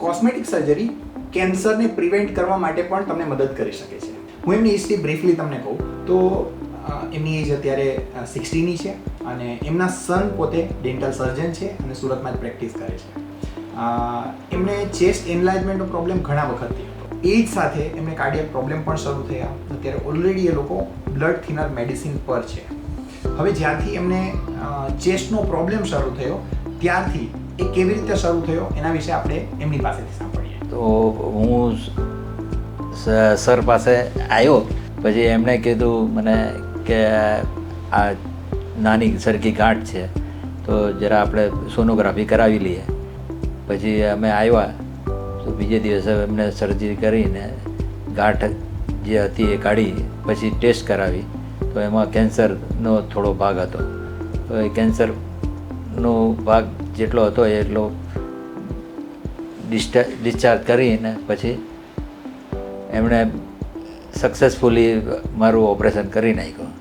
Cosmetic surgery કેન્સરને prevent કરવા માટે પણ તમને મદદ કરી શકે છે. હું એમની હિસ્ટ્રી બ્રીફલી તમને કહું તો એમની એજ અત્યારે 60ની છે અને એમના સન પોતે ડેન્ટલ સર્જન છે અને સુરતમાં જ પ્રેક્ટિસ કરે છે. એમને ચેસ્ટ એનલાર્જમેન્ટનો પ્રોબ્લેમ ઘણા વખતથી હતો. એ જ સાથે એમને કાર્ડિયક પ્રોબ્લેમ પણ શરૂ થયા. અત્યારે ઓલરેડી એ લોકો બ્લડ થિનર મેડિસિન પર છે. હવે જ્યારથી એમને ચેસ્ટનો પ્રોબ્લેમ શરૂ થયો ત્યારથી એ કેવી રીતે શરૂ થયો એના વિશે આપણે એમની પાસેથી સાંભળીએ. તો હું સર પાસે આવ્યો, પછી એમણે કીધું મને કે આ નાની સરખી ગાંઠ છે તો જરા આપણે સોનોગ્રાફી કરાવી લઈએ. પછી અમે આવ્યા તો બીજે દિવસે એમને સર્જરી કરીને ગાંઠ જે હતી એ કાઢી પછી ટેસ્ટ કરાવી તો એમાં કેન્સરનો થોડો ભાગ હતો. તો એ કેન્સરનો ભાગ જેટલો હતો એટલો ડિસ્ચાર્જ કરીને પછી એમણે સક્સેસફુલી મારું ઓપરેશન કરી નાખ્યું.